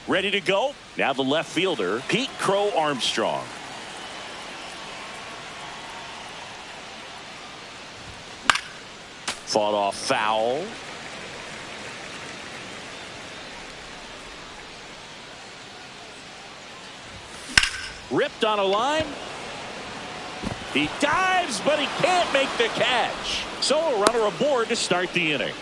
Ready to go. Now the left fielder, Pete Crow Armstrong. Fought off foul. Ripped on a line. He dives, but he can't make the catch. So a runner aboard to start the inning.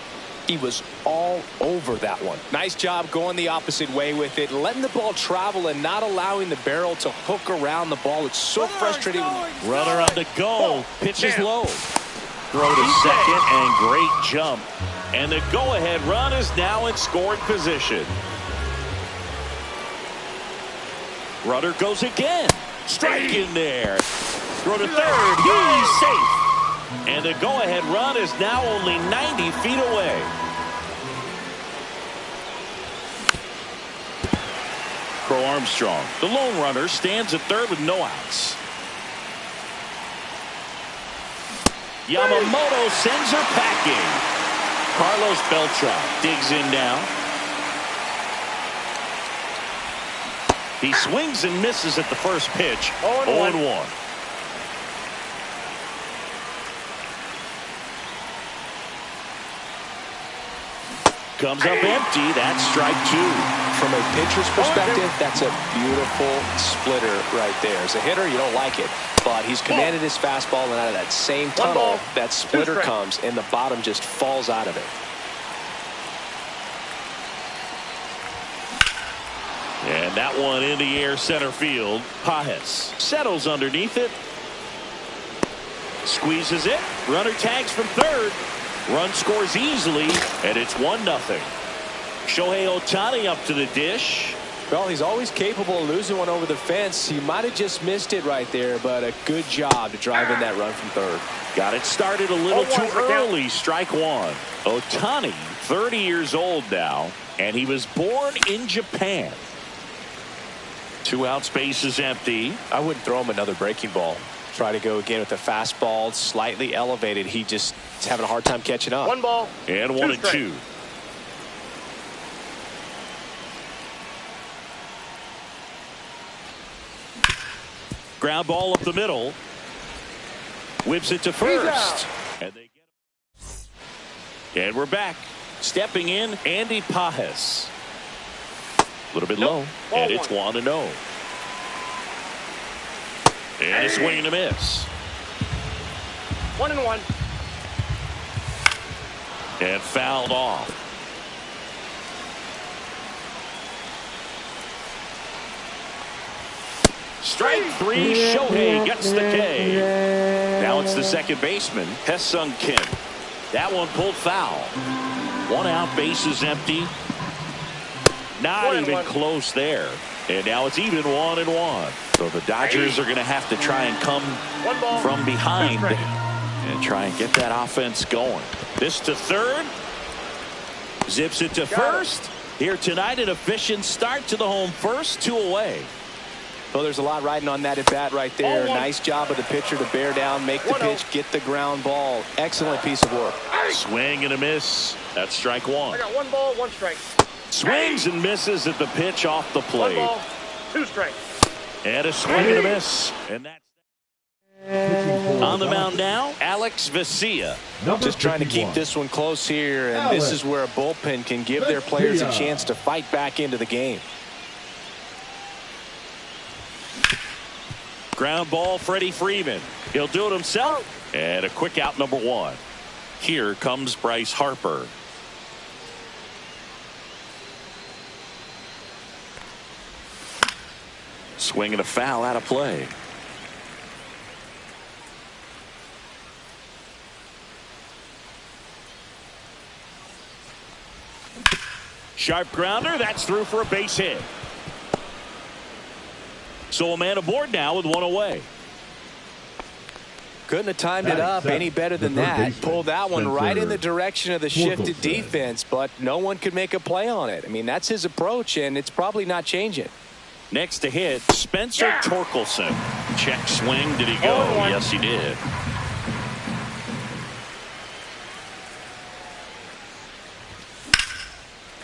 He was all over that one. Nice job going the opposite way with it, letting the ball travel and not allowing the barrel to hook around the ball. It's so frustrating. Runner on the go. Pitch is low. Throw to second and great jump. And the go-ahead run is now in scoring position. Runner goes again. Strike in there. Throw to third. He's safe. And the go-ahead run is now only 90 feet away. Crow Armstrong, the lone runner, stands at third with no outs. Yamamoto sends her packing. Carlos Beltran digs in now. He swings and misses at the first pitch. 0-1. Comes up empty. That's strike two. From a pitcher's perspective, that's a beautiful splitter right there. As a hitter, you don't like it, but he's commanded his fastball, and out of that same tunnel, that splitter comes, and the bottom just falls out of it. And that one in the air center field. Chez settles underneath it. Squeezes it. Runner tags from third. Run scores easily, and it's 1-0. Shohei Ohtani up to the dish. Well, he's always capable of losing one over the fence. He might have just missed it right there, but a good job to drive in that run from third. Got it started a little too early. Strike one. Ohtani, 30 years old now, and he was born in Japan. 2 out, space is empty. I wouldn't throw him another breaking ball. Try to go again with the fastball, slightly elevated. He just is having a hard time catching up. 1 ball. And 1-2. Ground ball up the middle. Whips it to first. And we're back. Stepping in, Andy Pages. A little bit low. And it's 1-0. And a swing and a miss. 1-1. And fouled off. Strike three. Shohei gets the K. Now it's the second baseman, Ha-Seong Kim. That one pulled foul. 1 out, bases empty. Not even close there. And now it's even 1-1. So the Dodgers are going to have to try and come from behind and try and get that offense going. This to third. Zips it to first. Here tonight, an efficient start to the home first, 2 away. Well, there's a lot riding on that at bat right there. Nice job of the pitcher to bear down, make the pitch, get the ground ball. Excellent piece of work. Swing and a miss. That's strike one. I got 1 ball, 1 strike. Swings and misses at the pitch off the plate. 1 ball, 2 strikes. And a swing and a miss. And that's on the mound now, Alex Vesia. Just trying to keep this one close here, and this is where a bullpen can give their players a chance to fight back into the game. Ground ball, Freddie Freeman. He'll do it himself. And a quick out, number 1. Here comes Bryce Harper. Swing and a foul out of play. Sharp grounder. That's through for a base hit. So a man aboard now with 1 away. Couldn't have timed it up any better than that. Pulled that one right in the direction of the shifted defense, but no one could make a play on it. I mean, that's his approach, and it's probably not changing. Next to hit, Spencer Torkelson. Check swing. Did he go? Yes, he did.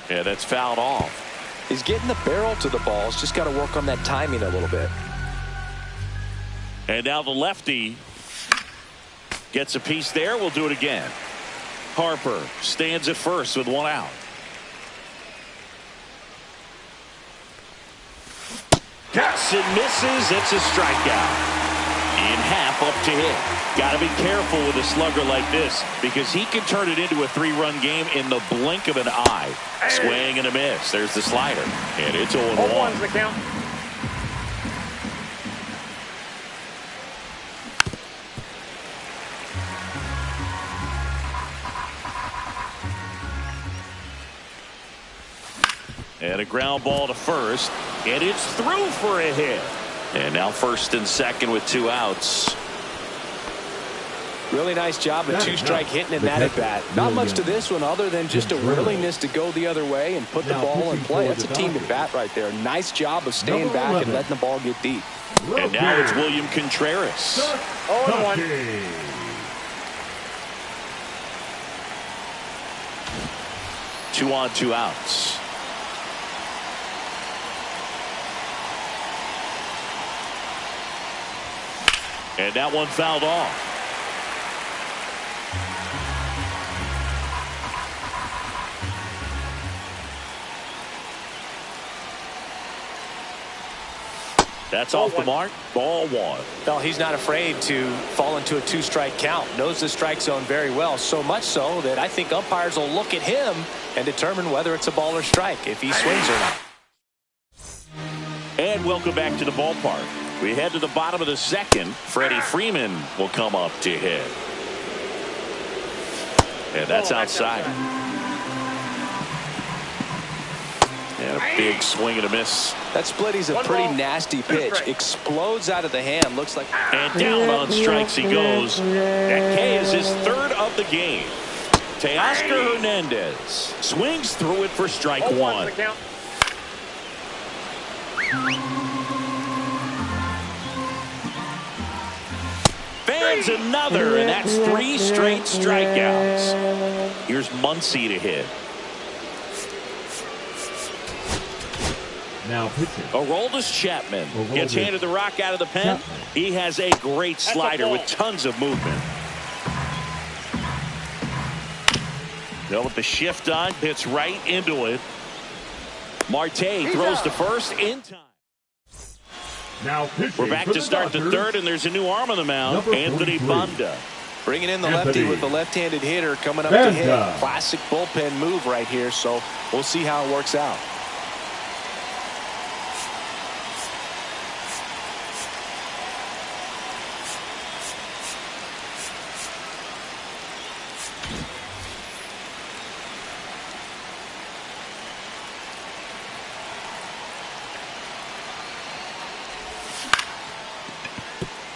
Yeah, that's fouled off. He's getting the barrel to the ball. He's just got to work on that timing a little bit. And now the lefty gets a piece there. We'll do it again. Harper stands at first with one out. Cuts and misses. It's a strikeout. In half up to hit. Got to be careful with a slugger like this because he can turn it into a 3-run game in the blink of an eye. Swing and a miss. There's the slider. And it's 0-1. 0-1's the count. And a ground ball to first. And it's through for a hit. And now first and second with 2 outs. Really nice job of 2-strike hitting in that at bat. Not much to this one other than just a willingness to go the other way and put the ball in play. That's a team at bat right there. Nice job of staying back and letting the ball get deep. And now it's William Contreras. 0-1. 2 on, 2 outs. And that one fouled off. That's off the mark. Ball 1. Well, he's not afraid to fall into a 2-strike count. Knows the strike zone very well. So much so that I think umpires will look at him and determine whether it's a ball or strike, if he swings or not. And welcome back to the ballpark. We head to the bottom of the second. Freddie Freeman will come up to hit. And that's outside. And a big swing and a miss. That splitty's a pretty nasty pitch. Explodes out of the hand. Looks like. And down on strikes he goes. That K is his 3rd of the game. Teoscar Hernandez swings through it for strike 1. Fans another, and that's 3 straight strikeouts. Here's Muncy to hit. Now pitching. Aroldis Chapman gets handed the rock out of the pen. He has a great slider with tons of movement. Now with the shift on, hits right into it. Marte throws to first in time. Now we're back to start the third, and there's a new arm on the mound. Anthony Banda. Bringing in the lefty with the left-handed hitter coming up to hit. Classic bullpen move right here, so we'll see how it works out.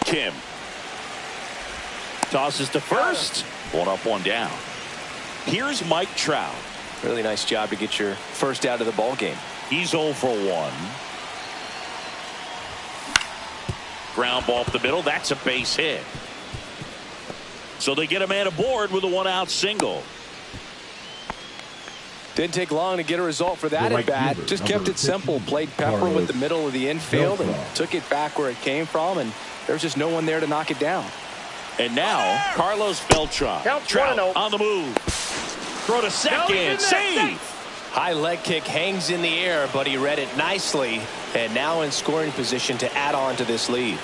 Kim tosses to first. 1 up, 1 down. Here's Mike Trout. Really nice job to get your first out of the ball game. He's 0 for 1. Ground ball up the middle. That's a base hit. So they get a man aboard with a 1-out single. Didn't take long to get a result for that at bat. Just kept it simple. Played pepper with the middle of the infield and took it back where it came from, and there's just no one there to knock it down. And now Carlos Beltran. Trout on the move. Throw to second. Save. High leg kick hangs in the air, but he read it nicely, and now in scoring position to add on to this lead.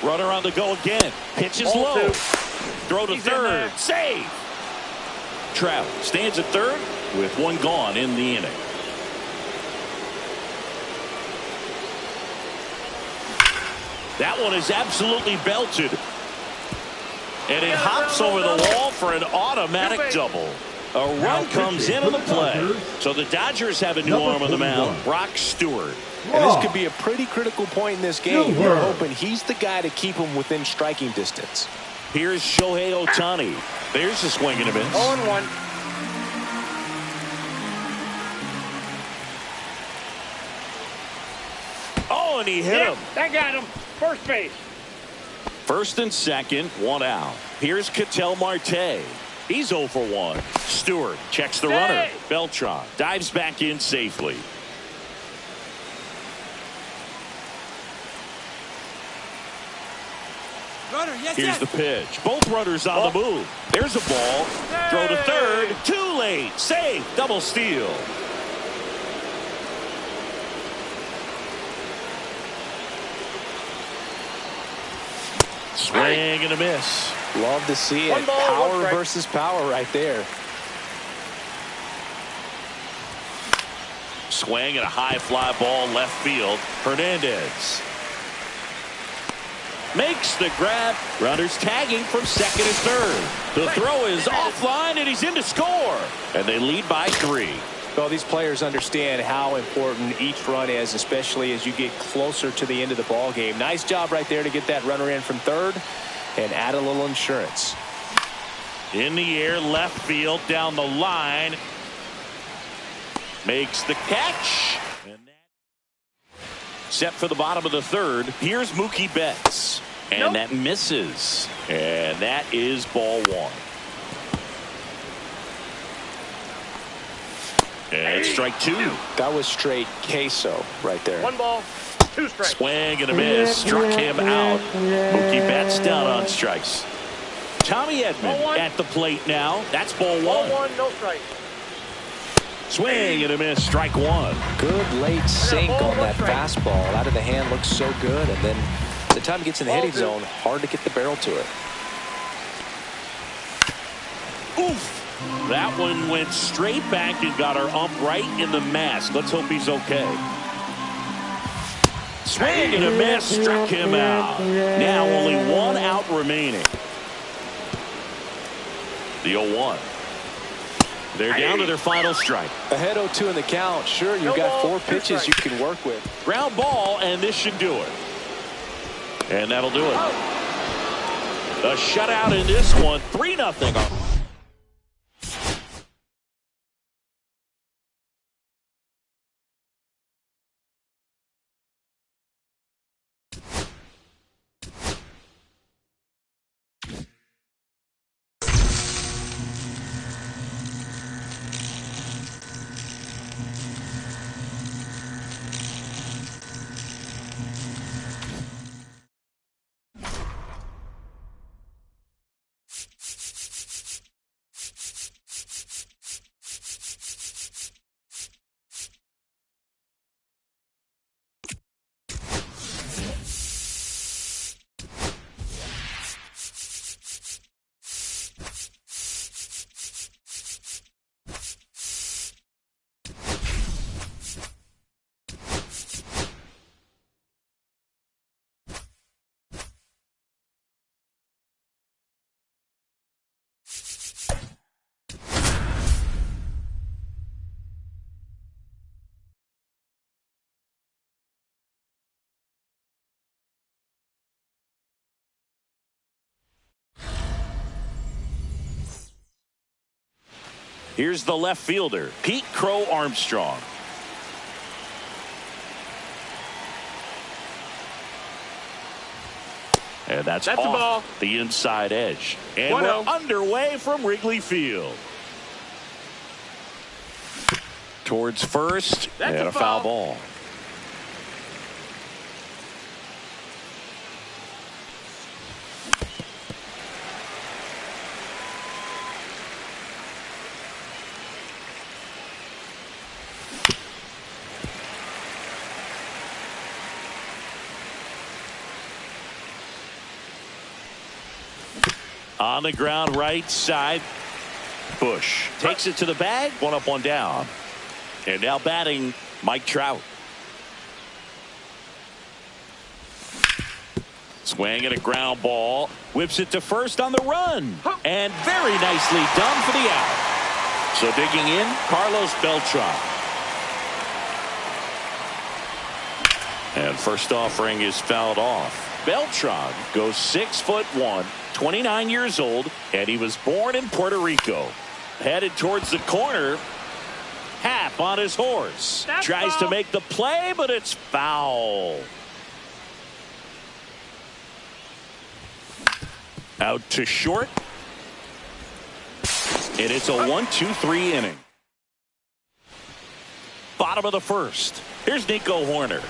Runner on the go again. Pitches low. Throw to third. Save. Trout stands at third with 1 gone in the inning. That one is absolutely belted. And it hops over the wall for an automatic double. A run comes in on the play. So the Dodgers have a new arm on the mound, Brock Stewart. And this could be a pretty critical point in this game. We're hoping he's the guy to keep him within striking distance. Here's Shohei Ohtani. There's a swing and a miss. 0-1. Oh, and he hit him. That got him. First base. First and second, 1 out. Here's Ketel Marte. He's 0 for 1. Stewart checks the runner. Beltran dives back in safely. Here's the pitch. Both runners on the move. There's a ball. Throw to third. Too late. Safe. Double steal. Swing and a miss. Love to see it. Power versus power right there. Swing and a high fly ball left field. Hernandez makes the grab. Runners tagging from second and third. The throw is offline and he's in to score. And they lead by 3. Well, these players understand how important each run is, especially as you get closer to the end of the ball game. Nice job right there to get that runner in from third and add a little insurance. In the air, left field, down the line. Makes the catch. And set for the bottom of the third. Here's Mookie Betts. And that misses. And that is ball 1. And strike 2. That was straight queso right there. 1 ball, 2 strikes. Swing and a miss. Struck him out. Mookie Betts down on strikes. Tommy Edman at the plate now. That's ball 1. Ball 1, no strike. Swing and a miss. Strike 1. Good late sink on that fastball. Out of the hand looks so good. And then the time it gets in the hitting zone, hard to get the barrel to it. Oof. That one went straight back and got our ump right in the mask. Let's hope he's okay. Swing and a miss. Struck him out. Now only 1 out remaining. The 0-1. They're down to their final strike. Ahead 0-2 in the count. Sure, you've got 4 pitches you can work with. Ground ball, and this should do it. And that'll do it. A shutout in this one. 3-0. Here's the left fielder, Pete Crow Armstrong. And that's off the ball. The inside edge. And 1-0. we're underway from Wrigley Field. Towards first. That's and a a foul ball. On the ground right side. Bush takes it to the bag. 1 up, 1 down. And now batting Mike Trout. Swing at a ground ball. Whips it to first on the run. And very nicely done for the out. So digging in, Carlos Beltran. And first offering is fouled off. Beltran goes 6'1", 29 years old, and he was born in Puerto Rico. Headed towards the corner. Happ on his horse. That's Tries foul. to make the play, but it's foul. Out to short. And it's a 1-2-3 inning. Bottom of the first. Here's Nico Horner.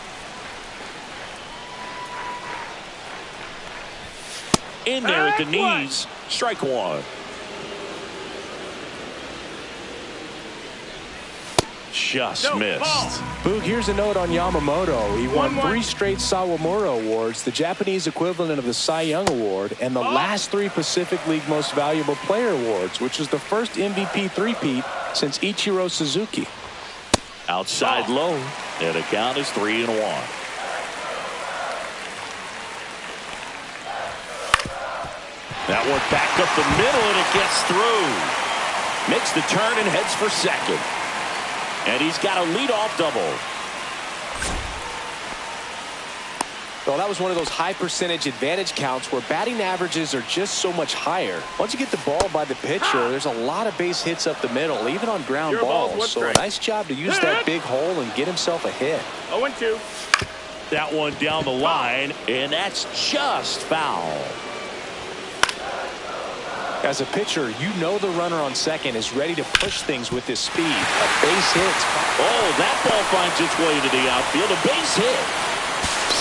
In there at the knees. Strike one. Just missed. Boog, here's a note on Yamamoto. He won 3 straight Sawamura Awards, the Japanese equivalent of the Cy Young Award, and the last 3 Pacific League Most Valuable Player Awards, which is the first MVP three-peat since Ichiro Suzuki. Outside low, and the count is 3-1. That one back up the middle, and it gets through. Makes the turn and heads for second. And he's got a leadoff double. Well, that was one of those high percentage advantage counts where batting averages are just so much higher. Once you get the ball by the pitcher, there's a lot of base hits up the middle, even on ground balls. So a nice job to use that big hole and get himself a hit. 0-2. That one down the line, and that's just foul. As a pitcher, you know the runner on second is ready to push things with his speed. A base hit. Oh, that ball finds its way to the outfield. A base hit.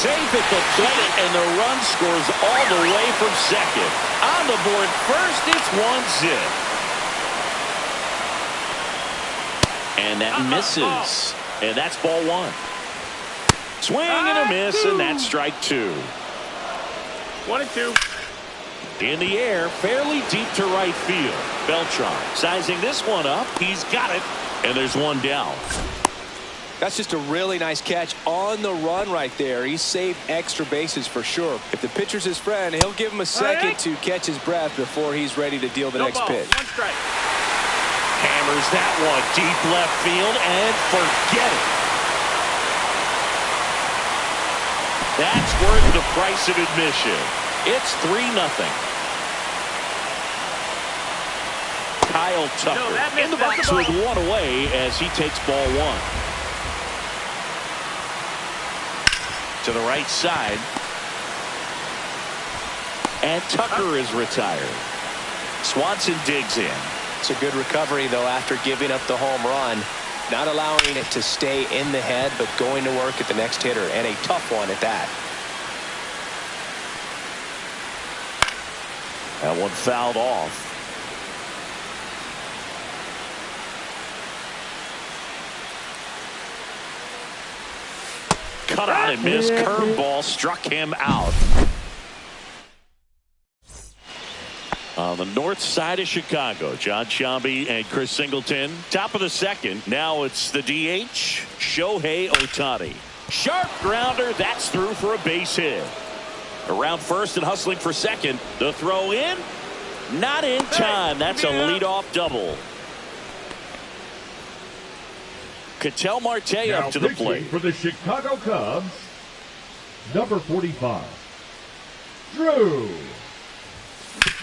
Safe at the plate, and the run scores all the way from second. On the board first, it's 1-zip. And that misses. And that's ball one. Swing and a miss, and that's strike two. 1-2. In the air, fairly deep to right field. Beltran sizing this one up. He's got it, and there's one down. That's just a really nice catch on the run right there. He saved extra bases for sure. If the pitcher's his friend, he'll give him a second to catch his breath before he's ready to deal the next pitch. 1 strike. Hammers that one deep left field, and forget it. That's worth the price of admission. It's 3-0. Kyle Tucker in the box with one away as he takes ball one. To the right side. And Tucker is retired. Swanson digs in. It's a good recovery, though, after giving up the home run. Not allowing it to stay in the head, but going to work at the next hitter, and a tough one at that. That one fouled off. Cut out and missed. Curveball struck him out. On the north side of Chicago, John Sciambi and Chris Singleton. Top of the second. Now it's the DH, Shohei Ohtani. Sharp grounder. That's through for a base hit. Around first and hustling for second. The throw in. Not in time. That's a leadoff double. Ketel Marte up to the plate. For the Chicago Cubs, number 45, Drew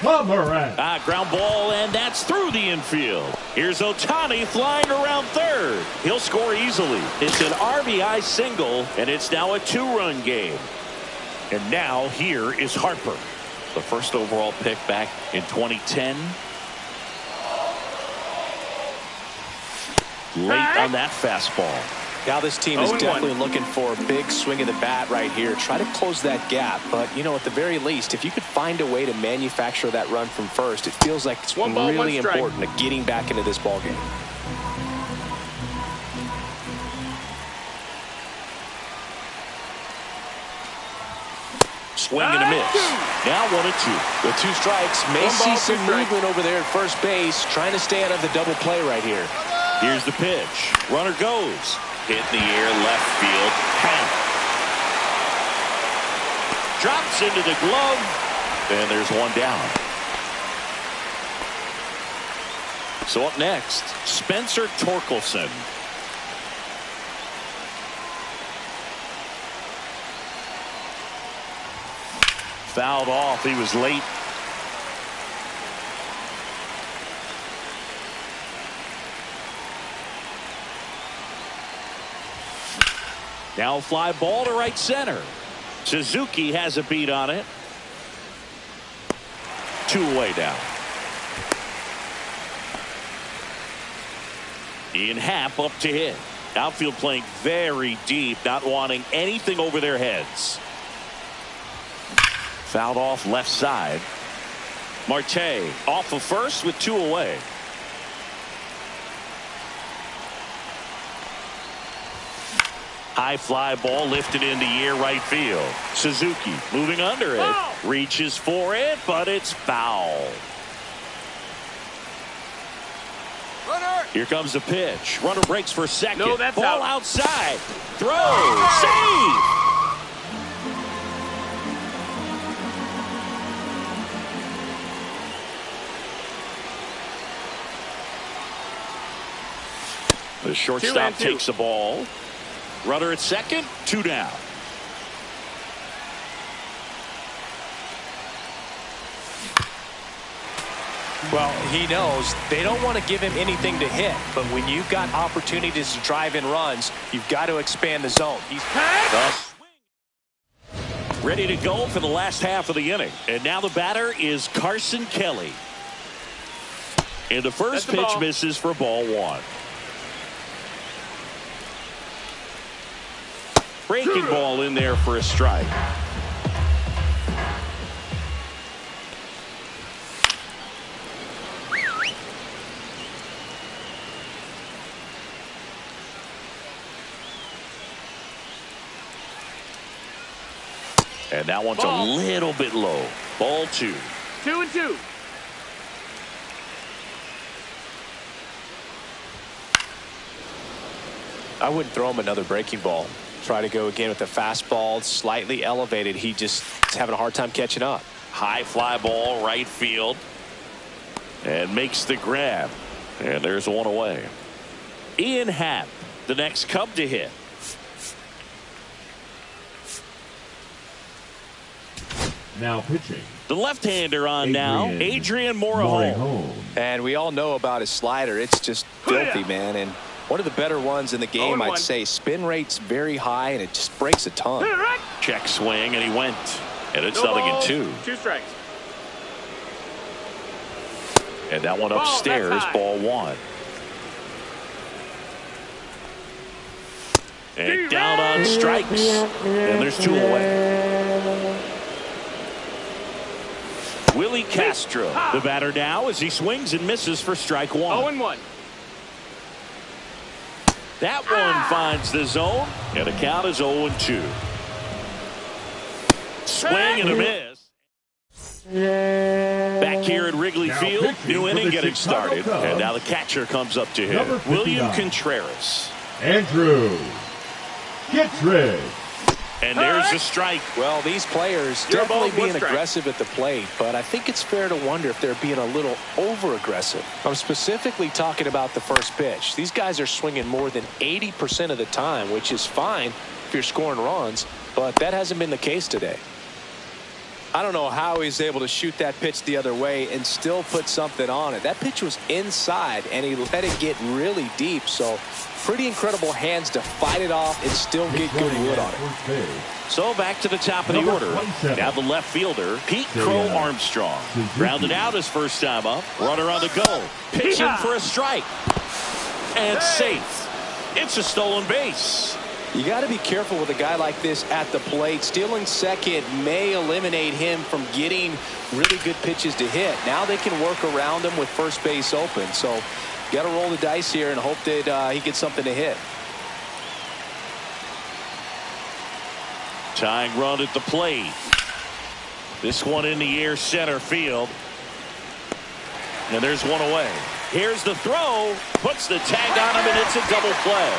Pomeranz. Ground ball, and that's through the infield. Here's Ohtani flying around third. He'll score easily. It's an RBI single, and it's now a 2-run game. And now here is Harper, the first overall pick back in 2010. Late on that fastball. Now this team is definitely looking for a big swing of the bat right here. Try to close that gap. But, you know, at the very least, if you could find a way to manufacture that run from first, it feels like it's really important to getting back into this ball game. Swing and a miss. Now 1-2. With 2 strikes, may see some movement over there at first base, trying to stay out of the double play right here. Here's the pitch. Runner goes. Hit in the air, left field. Drops into the glove. And there's one down. So up next, Spencer Torkelson. Fouled off. He was late. Now fly ball to right center. Suzuki has a beat on it. 2 away now. Ian Happ up to hit. Outfield playing very deep, not wanting anything over their heads. Fouled off left side. Marte off of first with 2 away. High fly ball lifted into air right field. Suzuki moving under it. Reaches for it, but it's foul. Runner. Here comes the pitch. Runner breaks for second. No, that's ball out. outside. Throw. Save. The shortstop takes the ball. Runner at second, 2 down. Well, he knows they don't want to give him anything to hit, but when you've got opportunities to drive in runs, you've got to expand the zone. He's ready to go for the last half of the inning. And now the batter is Carson Kelly. And the first pitch misses for ball 1. Breaking ball in there for a strike. And that one's a little bit low. Ball 2. 2-2. I wouldn't throw him another breaking ball. Try to go again with the fastball, slightly elevated. He just is having a hard time catching up. High fly ball right field. And makes the grab. And there's 1 away. Ian Happ, the next Cub to hit. Now pitching. The left-hander on now, Adrian Morejon. And we all know about his slider. It's just filthy, man. And one of the better ones in the game, I'd say. Spin rate's very high, and it just breaks a ton. Check swing, and he went. And it's No 0-2. 2 strikes. And that one upstairs, ball 1. And down on strikes. And there's 2 away. Willie Castro, the batter now as he swings and misses for strike 1. 0-1. That one finds the zone, and the count is 0-2. Swing and a miss. Back here at Wrigley Field, new inning getting started, and now the catcher comes up to hit. William Contreras. Andrew Kittredge. And there's the strike. Well, these players definitely being aggressive at the plate, but I think it's fair to wonder if they're being a little over-aggressive. I'm specifically talking about the first pitch. These guys are swinging more than 80% of the time, which is fine if you're scoring runs, but that hasn't been the case today. I don't know how he's able to shoot that pitch the other way and still put something on it. That pitch was inside, and he let it get really deep, so pretty incredible hands to fight it off and still get good wood on it. So back to the top of the order. Now the left fielder, Pete Crow Armstrong. Grounded out his first time up. Runner on the go. Pitching for a strike. And safe. It's a stolen base. You got to be careful with a guy like this at the plate. Stealing second may eliminate him from getting really good pitches to hit. Now they can work around him with first base open. So got to roll the dice here and hope that he gets something to hit. Tying run at the plate. This one in the air center field. And there's 1 away. Here's the throw. Puts the tag on him, and it's a double play.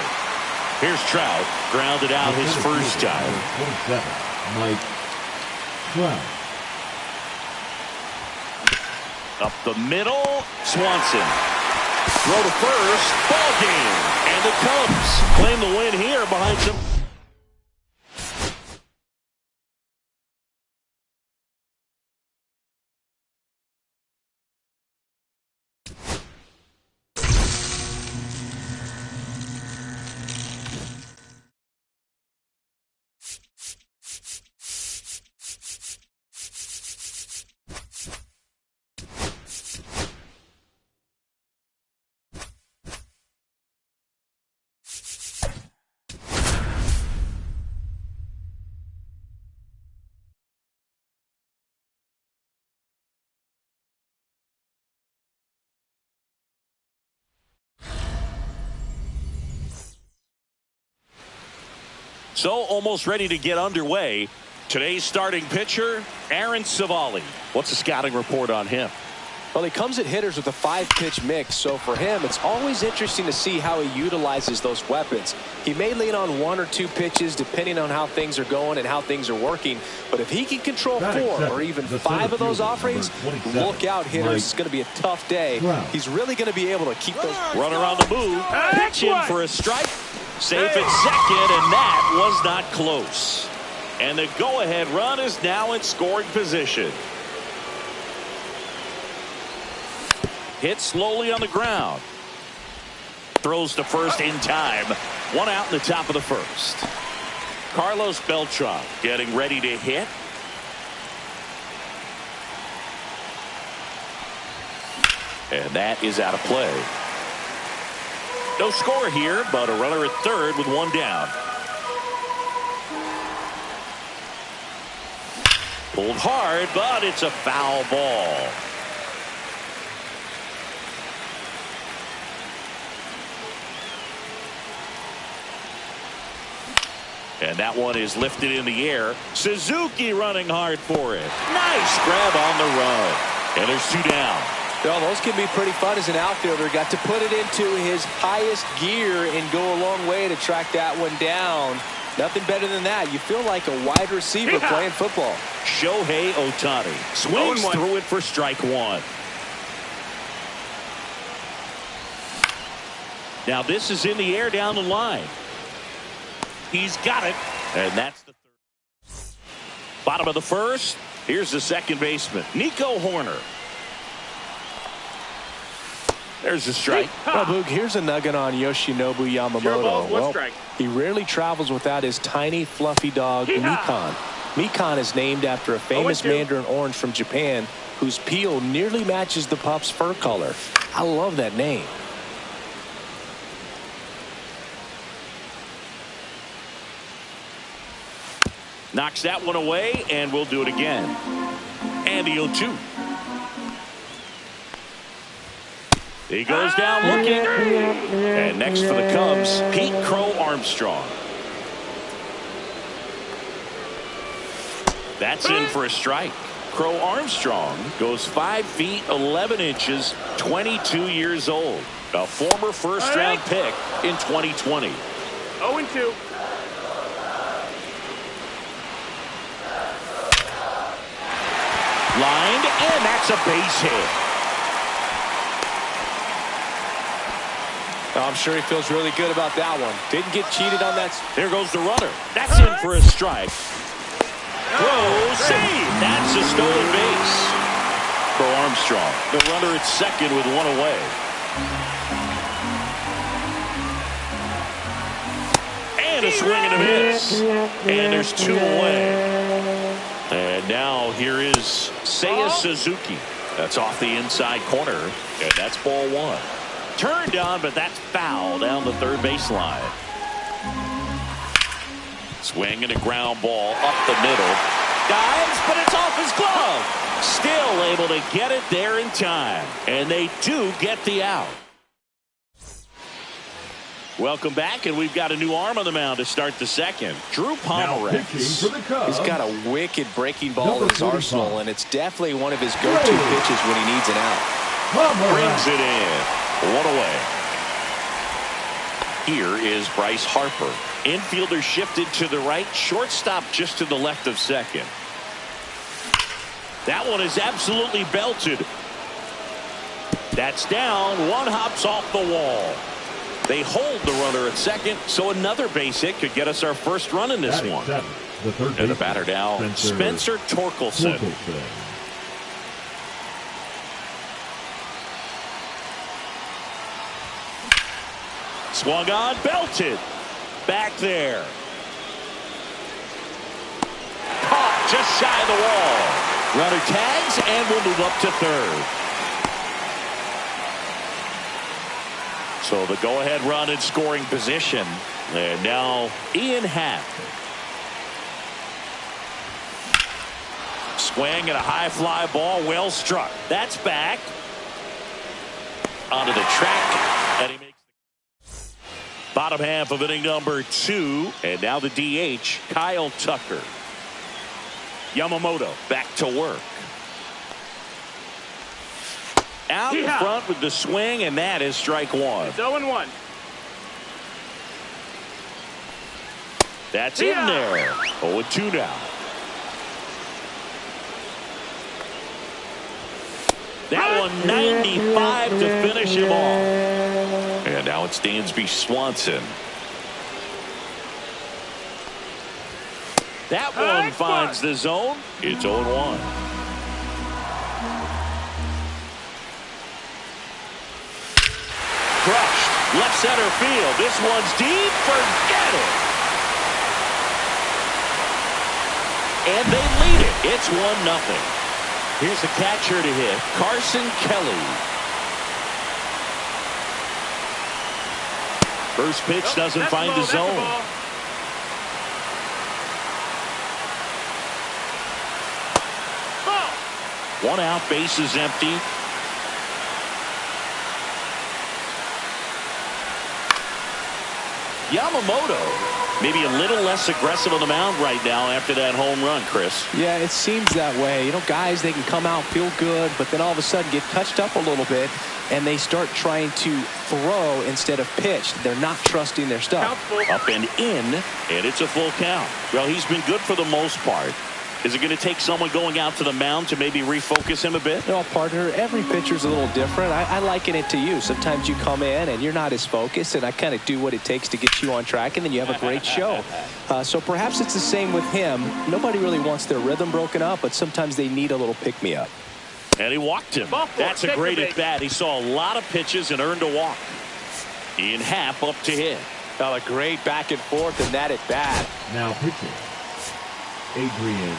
Here's Trout. Grounded out his first time. 27, Mike Trout. Up the middle. Swanson. Throw to first. Ball game. And the Cubs claim the win here behind some. So almost ready to get underway. Today's starting pitcher, Aaron Civale. What's the scouting report on him? Well, he comes at hitters with a 5-pitch mix, so for him, it's always interesting to see how he utilizes those weapons. He may lean on 1 or 2 pitches depending on how things are going and how things are working, but if he can control 4 or even 5 of those offerings, look out, hitters. It's going to be a tough day. He's really going to be able to keep those. Runner on the move, pitch in for a strike. Safe at second, and that was not close. And the go-ahead run is now in scoring position. Hit slowly on the ground. Throws to first in time. 1 out in the top of the first. Carlos Beltran getting ready to hit. And that is out of play. No score here, but a runner at third with 1 down. Pulled hard, but it's a foul ball. And that one is lifted in the air. Suzuki running hard for it. Nice grab on the run. And there's 2 down. Well, those can be pretty fun as an outfielder. Got to put it into his highest gear and go a long way to track that one down. Nothing better than that. You feel like a wide receiver playing football. Shohei Ohtani swings through it for strike 1. Now this is in the air down the line. He's got it, and that's the third. Bottom of the first. Here's the second baseman, Nico Horner. There's a strike. Well, Boog, here's a nugget on Yoshinobu Yamamoto. Well, he rarely travels without his tiny, fluffy dog, Mikan. Mikan is named after a famous mandarin orange from Japan whose peel nearly matches the pup's fur color. I love that name. Knocks that one away, and we'll do it again. And the 0-2. He goes down looking. And next for the Cubs, Pete Crow Armstrong. That's in for a strike. Crow Armstrong goes 5 feet 11 inches, 22 years old. A former first-round pick in 2020. 0-2. Lined, and that's a base hit. I'm sure he feels really good about that one. Didn't get cheated on that. There goes the runner. That's in for a strike. Throws, save. That's a stolen base. For Armstrong, the runner at second with 1 away. And a swing and a miss. And there's 2 away. And now here is Seiya Suzuki. That's off the inside corner. And that's ball 1. Turned on, but that's foul down the third baseline. Swing and a ground ball up the middle. Dives, but it's off his glove. Still able to get it there in time. And they do get the out. Welcome back, and we've got a new arm on the mound to start the second. Drew Pomeranz. He's got a wicked breaking ball in his arsenal, and it's definitely one of his go-to pitches when he needs an out. Brings it in. 1 away. Here is Bryce Harper. Infielder shifted to the right. Shortstop just to the left of second. That one is absolutely belted. That's down. 1 hops off the wall. They hold the runner at second, so another base hit could get us our first run in this one. And the batter now, Spencer Torkelson. Swung on, belted. Back there. Caught just shy of the wall. Runner tags and will move up to third. So the go-ahead run in scoring position. And now Ian Happ. Swing and a high fly ball, well struck. That's back. Onto the track. And he makes Bottom half of inning number 2. And now the DH, Kyle Tucker. Yamamoto back to work. Out in front with the swing, and that is strike 1. It's 0-1. That's in there. 0-2 now. That one 95 to finish him off. And now it's Dansby Swanson. That one finds the zone. It's 0-1. Crushed. Left center field. This one's deep. Forget it. And they lead it. It's 1-0. Here's the catcher to hit, Carson Kelly. First pitch doesn't find the zone. One out, base is empty. Yamamoto maybe a little less aggressive on the mound right now after that home run, Chris. Yeah, it seems that way. You know, guys, they can come out, feel good, but then all of a sudden get touched up a little bit, and they start trying to throw instead of pitch. They're not trusting their stuff. Up and in, and it's a full count. Well, he's been good for the most part. Is it going to take someone going out to the mound to maybe refocus him a bit? No, partner, every pitcher's a little different. I liken it to you. Sometimes you come in and you're not as focused, and I kind of do what it takes to get you on track, and then you have a great show. So perhaps it's the same with him. Nobody really wants their rhythm broken up, but sometimes they need a little pick-me-up. And he walked him. That's a great at-bat. He saw a lot of pitches and earned a walk. Ian Happ up to hit. Well, a great back and forth in that at-bat. Now pitching, Adrian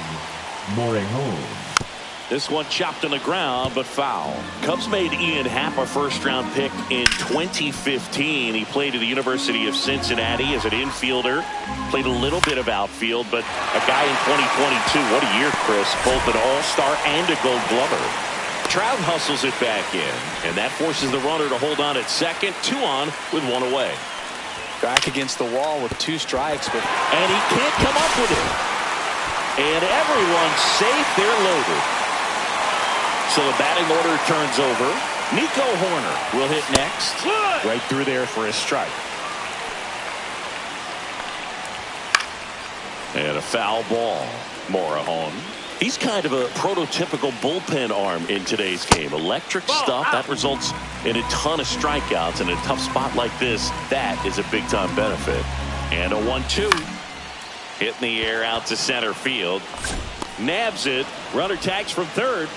Morejon. This one chopped on the ground, but foul. Cubs made Ian Happ a first-round pick in 2015. He played at the University of Cincinnati as an infielder. Played a little bit of outfield, but a guy in 2022. What a year, Chris. Both an all-star and a gold glover. Trout hustles it back in, and that forces the runner to hold on at second. 2 on with 1 away. Back against the wall with 2 strikes, and he can't come up with it. And everyone's safe. They're loaded. So the batting order turns over. Nico Horner will hit next. Right through there for a strike. And a foul ball. Morejon. He's kind of a prototypical bullpen arm in today's game. Electric stuff that results in a ton of strikeouts. In a tough spot like this, that is a big-time benefit. And a 1-2. Hit in the air out to center field. Nabs it. Runner tags from third.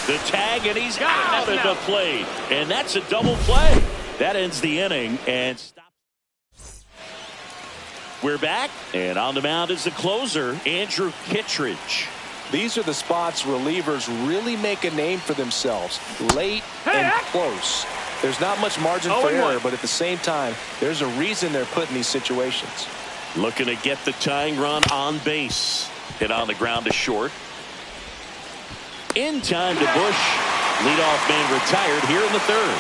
The tag, and he's out at the plate. And that's a double play. That ends the inning. And we're back. And on the mound is the closer, Andrew Kittredge. These are the spots relievers really make a name for themselves. Late and close. There's not much margin for error, but at the same time, there's a reason they're put in these situations. Looking to get the tying run on base. Hit on the ground to short. In time to Bush. Leadoff man retired here in the third.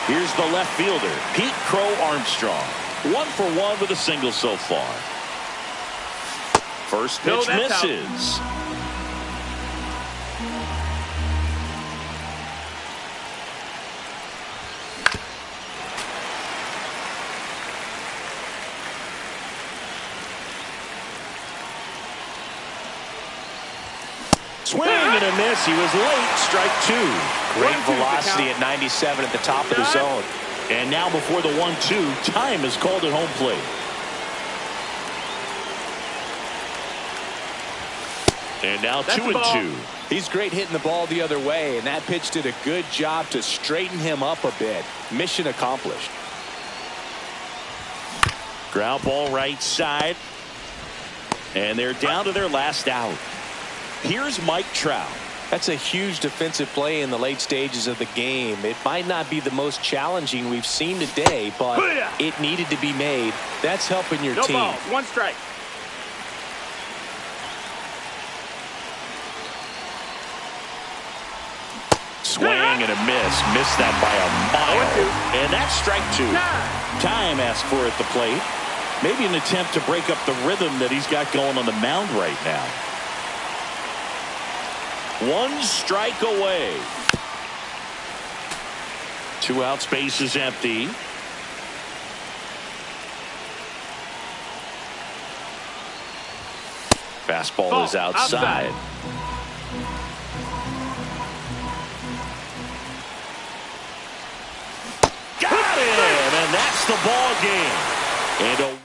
Here's the left fielder, Pete Crow Armstrong. 1 for 1 with a single so far. First pitch misses. Swing and a miss. He was late. Strike 2. Great velocity at 97 at the top of the zone. And now before the 1-2, time is called at home plate. And now 2-2. He's great hitting the ball the other way, and that pitch did a good job to straighten him up a bit. Mission accomplished. Ground ball right side. And they're down to their last out. Here's Mike Trout. That's a huge defensive play in the late stages of the game. It might not be the most challenging we've seen today, but it needed to be made. That's helping your team. No balls, 1 strike. Swing and a miss. Missed that by a mile. And that's strike two. Time asked for at the plate. Maybe an attempt to break up the rhythm that he's got going on the mound right now. One strike away. 2 outs, base is empty. Fastball is outside. Got it! And that's the ball game. And a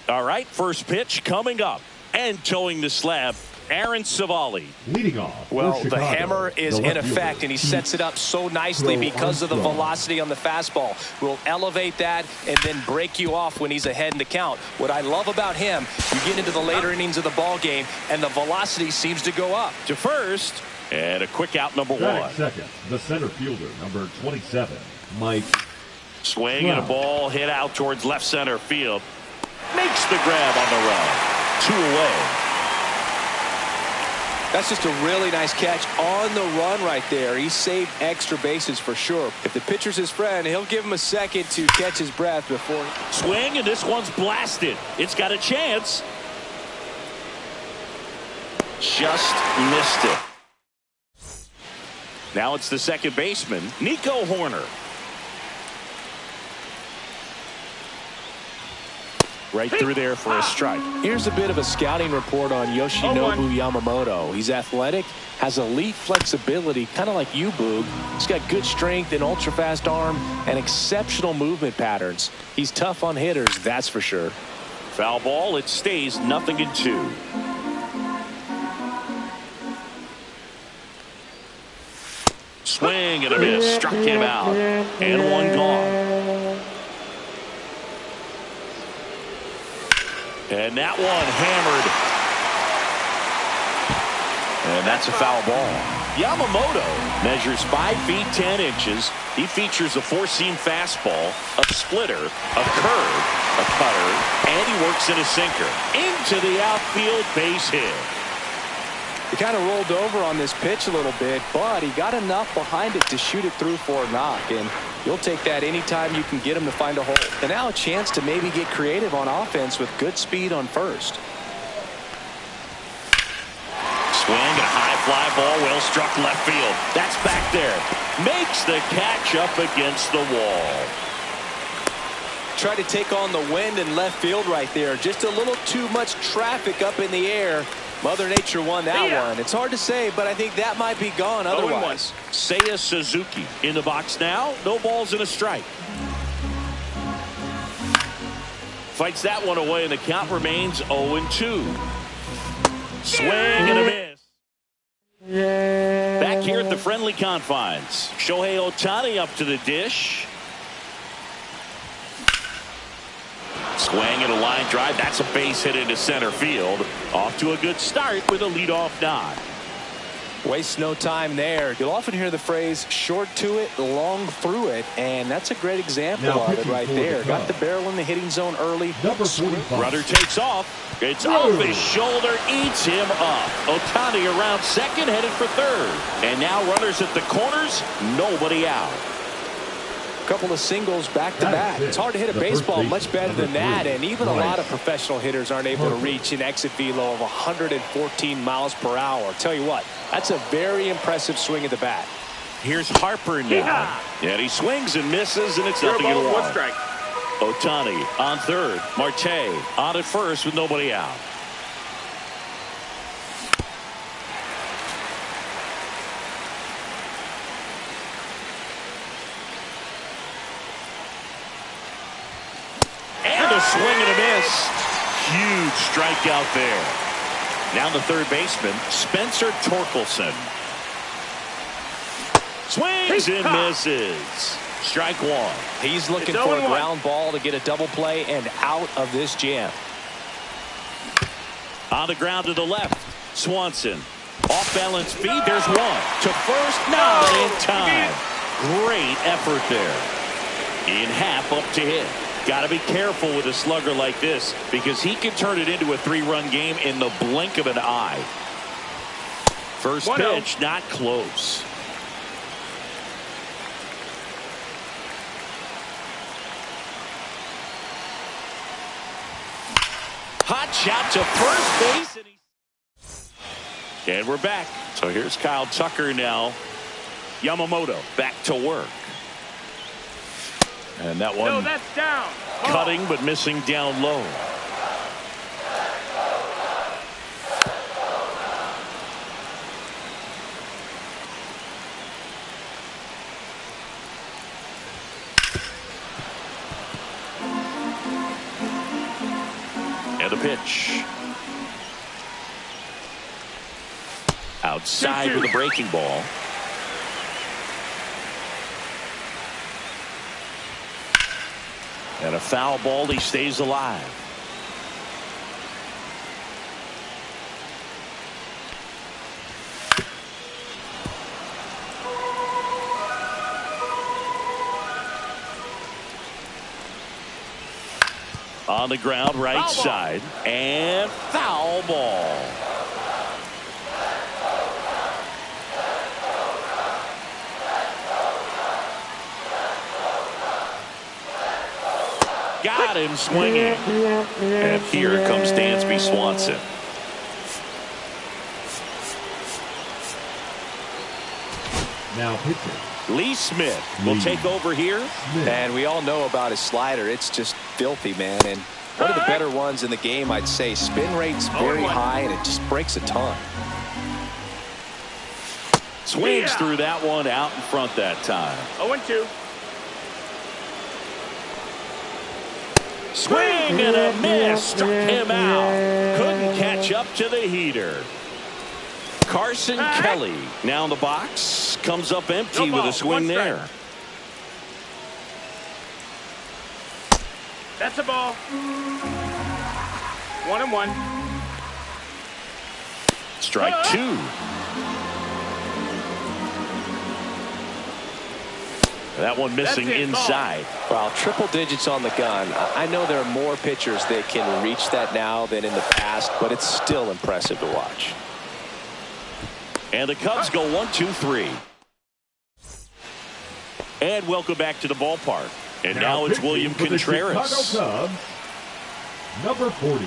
all right, first pitch coming up. And towing the slab, Aaron Savali. Leading off. Well, the hammer is in effect, and he sets it up so nicely because of the velocity on the fastball. Will elevate that and then break you off when he's ahead in the count. What I love about him, you get into the later innings of the ball game, and the velocity seems to go up. To first, and a quick out, number one. Second, the center fielder, number 27, Mike. Swing and a ball hit out towards left center field. Makes the grab on the run. 2 away. That's just a really nice catch on the run right there. He saved extra bases for sure. If the pitcher's his friend, he'll give him a second to catch his breath before. Swing, and this one's blasted. It's got a chance. Just missed it. Now it's the second baseman, Nico Horner. Right through there for a strike. Here's a bit of a scouting report on Yoshinobu Yamamoto. He's athletic, has elite flexibility, kind of like you, Boog. He's got good strength, an ultra-fast arm, and exceptional movement patterns. He's tough on hitters, that's for sure. Foul ball, it stays 0-2. Swing and a miss, struck him out, and one gone. And that one hammered. And that's a foul ball. Yamamoto measures 5 feet 10 inches. He features a 4-seam fastball, a splitter, a curve, a cutter, and he works in a sinker. Into the outfield, base hit. He kind of rolled over on this pitch a little bit, but he got enough behind it to shoot it through for a knock. And you'll take that anytime you can get him to find a hole. And now a chance to maybe get creative on offense with good speed on first. Swing and a high fly ball, well struck left field. That's back there. Makes the catch up against the wall. Tried to take on the wind in left field right there. Just a little too much traffic up in the air. Mother Nature won that one. It's hard to say, but I think that might be gone otherwise. Seiya Suzuki in the box now. No balls and a strike. Fights that one away, and the count remains 0-2. Swing and a miss. Back here at the friendly confines. Shohei Ohtani up to the dish. Swing and a line drive. That's a base hit into center field. Off to a good start with a leadoff nod. Waste no time there. You'll often hear the phrase short to it, long through it, and that's a great example of it right there. Got the barrel in the hitting zone early. Runner takes off. It's off his shoulder, eats him up. Ohtani around second, headed for third. And now runners at the corners, nobody out. couple of singles back-to-back. It's hard to hit a baseball much better than that, and even a lot of professional hitters aren't able to reach an exit velo of 114 miles per hour. Tell you what, that's a very impressive swing at the bat. Here's Harper now. And he swings and misses, and it's nothing at one. Strike. Ohtani on third. Marte on at first with nobody out. And a swing and a miss. Huge strikeout there. Now the third baseman, Spencer Torkelson. Swings and misses. Strike one. He's looking for a ground ball to get a double play and out of this jam. On the ground to the left. Swanson. Off balance feed. There's one. To first. Not in time. Great effort there. In half up to hit. Got to be careful with a slugger like this because he can turn it into a 3-run game in the blink of an eye. First pitch, not close. Hot shot to first base. And we're back. So here's Kyle Tucker now. Yamamoto back to work. And that one. No, that's down. Cutting but missing down low. And a pitch. Outside with a breaking ball. And a foul ball. He stays alive. On the ground, right side, and foul ball. Got him swinging. And here comes Dansby Swanson. Now pitching. Lee Smith will take over here. And we all know about his slider. It's just filthy, man. And one of the better ones in the game, I'd say. Spin rate's very high, and it just breaks a ton. Swings through that one out in front that time. 0-2. Swing and a miss. Struck him out. Couldn't catch up to the heater. Carson Kelly now in the box. Comes up empty with a swing there. That's a ball. 1-1. Strike two. That one missing inside. Well, triple digits on the gun. I know there are more pitchers that can reach that now than in the past, but it's still impressive to watch. And the Cubs go 1-2-3. And welcome back to the ballpark. And now it's William Contreras. Cubs, number 40.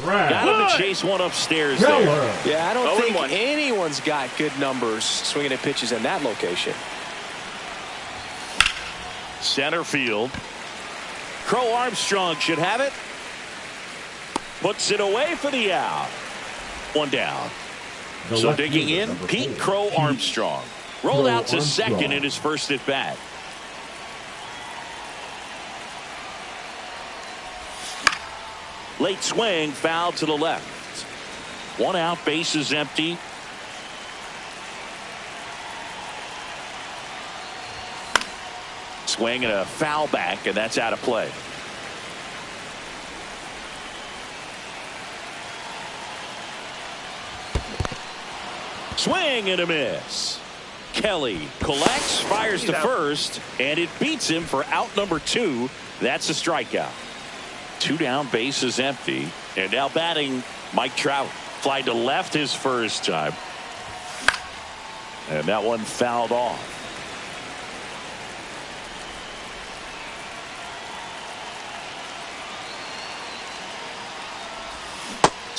Got him to chase one upstairs Keller. there. Yeah, I don't think anyone's got good numbers swinging at pitches in that location. Center field. Crow Armstrong should have it. Puts it away for the out. One down. So digging in, Pete Crow Armstrong. Rolled out to second in his first at bat. Late swing, foul to the left. One out, bases empty. Swing and a foul back, and that's out of play. Swing and a miss. Kelly collects, fires to first, and it beats him for out number 2. That's a strikeout. 2 down, bases empty. And now batting, Mike Trout. Fly to left his first time. And that one fouled off.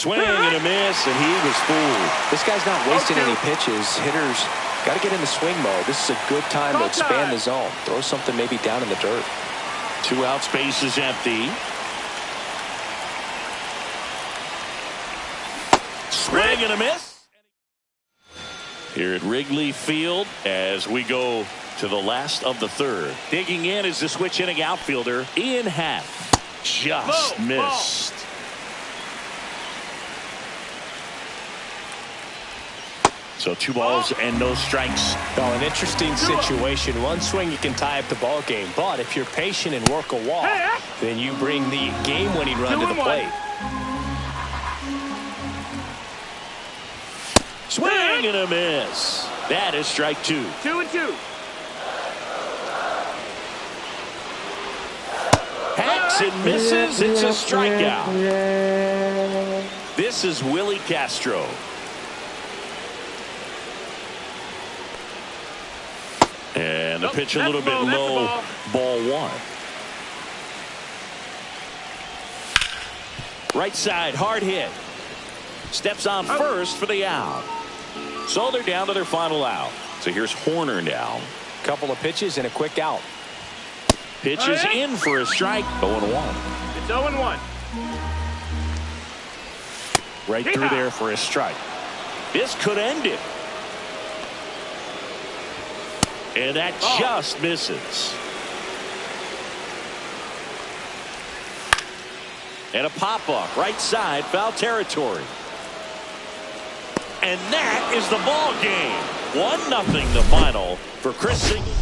Swing and a miss, and he was fooled. This guy's not wasting any pitches. Hitters got to get in the swing mode. This is a good time to expand the zone. Throw something maybe down in the dirt. 2 outs, base is empty. Swing and a miss. Here at Wrigley Field as we go to the last of the third. Digging in is the switch inning outfielder Ian Happ. Just missed. So 2 balls and no strikes. Well, an interesting situation. One swing you can tie up the ball game, but if you're patient and work a walk, then you bring the game-winning run to the plate. Swing and a miss. That is strike 2. 2-2. Hacks and misses. It's a strikeout. This is Willie Castro. And the pitch a little bit low. Ball 1. Right side, hard hit. Steps on first for the out. So they're down to their final out. So here's Horner now. Couple of pitches and a quick out. Pitch is in for a strike. 0-1. It's 0-1. Right through there for a strike. This could end it. And that just misses. And a pop-up right side, foul territory. And that is the ball game. 1-0 the final for Chris Singleton.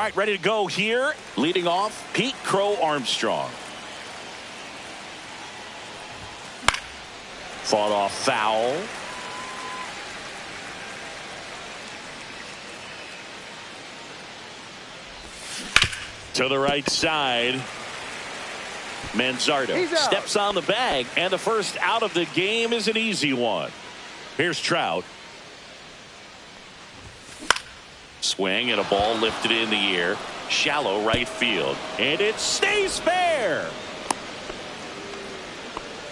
All right, ready to go here. Leading off, Pete Crow Armstrong. Fought off foul. To the right side. Manzardo steps on the bag, and the first out of the game is an easy one. Here's Trout. Swing and a ball lifted in the air. Shallow right field. And it stays fair.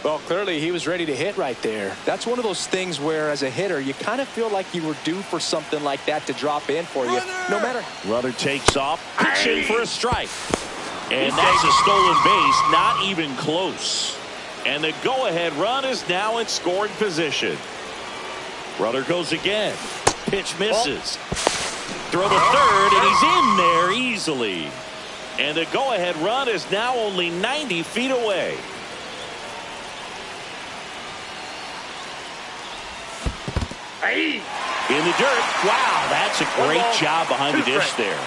Well, clearly he was ready to hit right there. That's one of those things where, as a hitter, you kind of feel like you were due for something like that to drop in for you. No matter. Runner takes off, pitching for a strike. And that's a stolen base, not even close. And the go-ahead run is now in scoring position. Runner goes again. Pitch misses. Throw to third, and he's in there easily. And the go-ahead run is now only 90 feet away. In the dirt. Wow, that's a great job behind the dish there.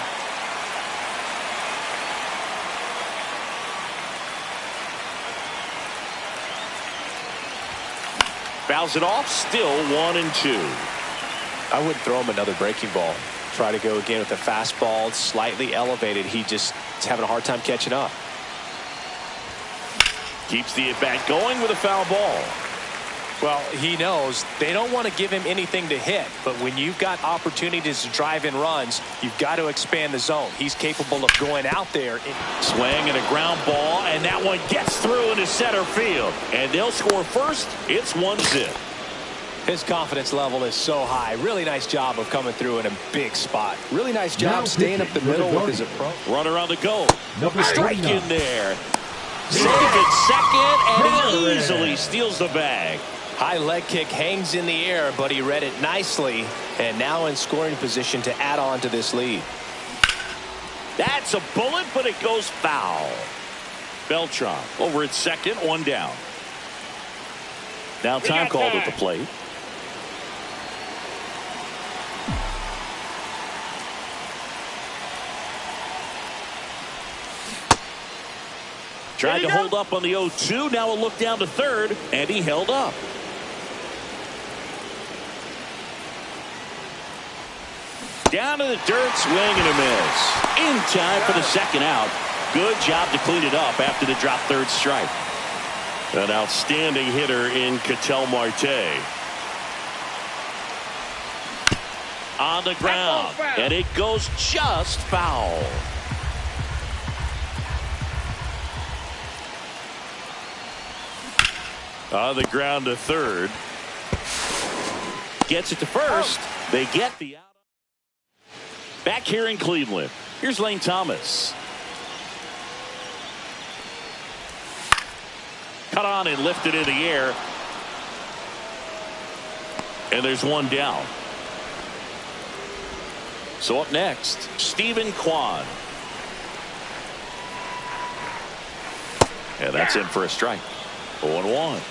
Fouls it off. Still 1-2. I wouldn't throw him another breaking ball. Try to go again with a fastball, slightly elevated. He just is having a hard time catching up. Keeps the at-bat going with a foul ball. Well, he knows they don't want to give him anything to hit, but when you've got opportunities to drive in runs, you've got to expand the zone. He's capable of going out there. Swing and a ground ball, and that one gets through into center field. And they'll score first. It's 1-0. His confidence level is so high. Really nice job of coming through in a big spot. Really nice job staying up the middle with his approach. Runner on the go. Strike 39. in there. Save it second, and he easily steals the bag. High leg kick hangs in the air, but he read it nicely, and now in scoring position to add on to this lead. That's a bullet, but it goes foul. Beltran over at second, one down. Now time called at the plate. Tried to hold up on the 0-2. Now a look down to third, and he held up. Down to the dirt, swing and a miss. In time for the second out. Good job to clean it up after the drop third strike. An outstanding hitter in Ketel Marte. On the ground, and it goes just foul. On the ground to third. Gets it to first. They get the out. Back here in Cleveland. Here's Lane Thomas. Cut on and lifted in the air. And there's one down. So up next, Stephen Kwan. And that's in for a strike. 0-1.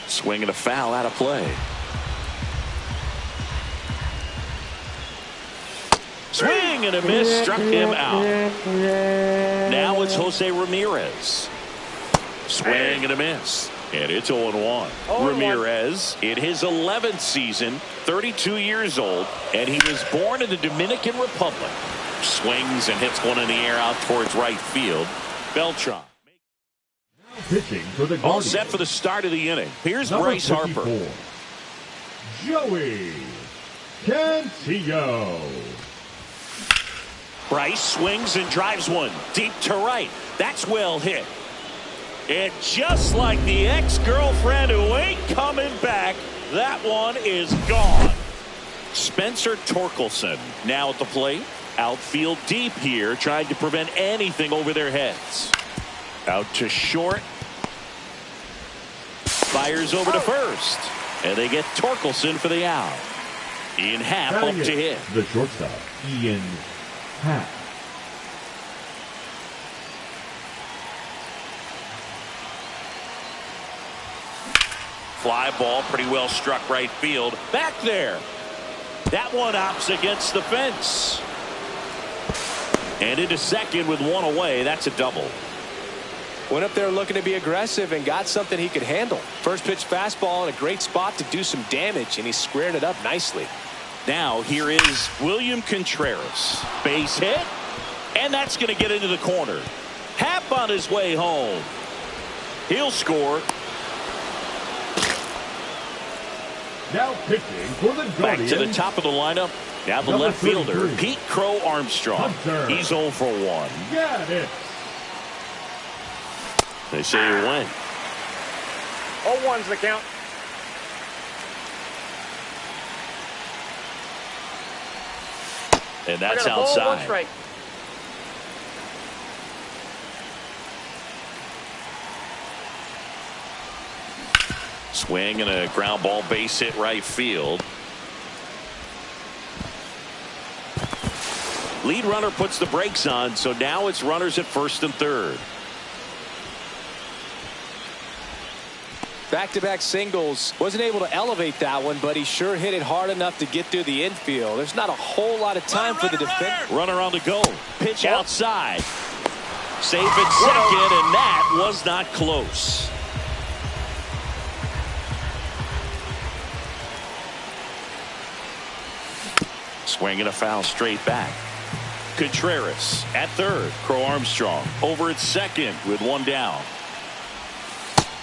Swing and a foul out of play. Swing and a miss, struck him out. Now it's Jose Ramirez. Swing and a miss. And it's 0-1. Ramirez in his 11th season, 32 years old, and he was born in the Dominican Republic. Swings and hits one in the air out towards right field. Beltran. Pitching for the All set for the start of the inning. Here's Bryce Harper. Joey Cantillo. Bryce swings and drives one deep to right. That's well hit. And just like the ex-girlfriend who ain't coming back, that one is gone. Spencer Torkelson now at the plate. Outfield deep here, trying to prevent anything over their heads. Out to short. Fires over to first. And they get Torkelson for the out. Ian Happ up to hit. The shortstop, Ian Happ. Fly ball pretty well struck right field. Back there. That one hops against the fence. And into second with one away. That's a double. Went up there looking to be aggressive and got something he could handle. First pitch fastball in a great spot to do some damage, and he squared it up nicely. Now here is William Contreras. Base hit. And that's going to get into the corner. Happ on his way home. He'll score. Now pitching for the Guardians. Back to the top of the lineup. Now the left fielder, Pete Crow Armstrong. He's 0 for 1. Got it. They say you win. 0-1's the count. And that's I got a ball, outside. 1 strike. Swing and a ground ball, base hit right field. Lead runner puts the brakes on, so now it's runners at first and third. Back-to-back singles. Wasn't able to elevate that one, but he sure hit it hard enough to get through the infield. There's not a whole lot of time for the defense. Runner on the go. Pitch outside. Safe at second, and that was not close. Swing and a foul straight back. Contreras at third. Crow Armstrong over at second with one down.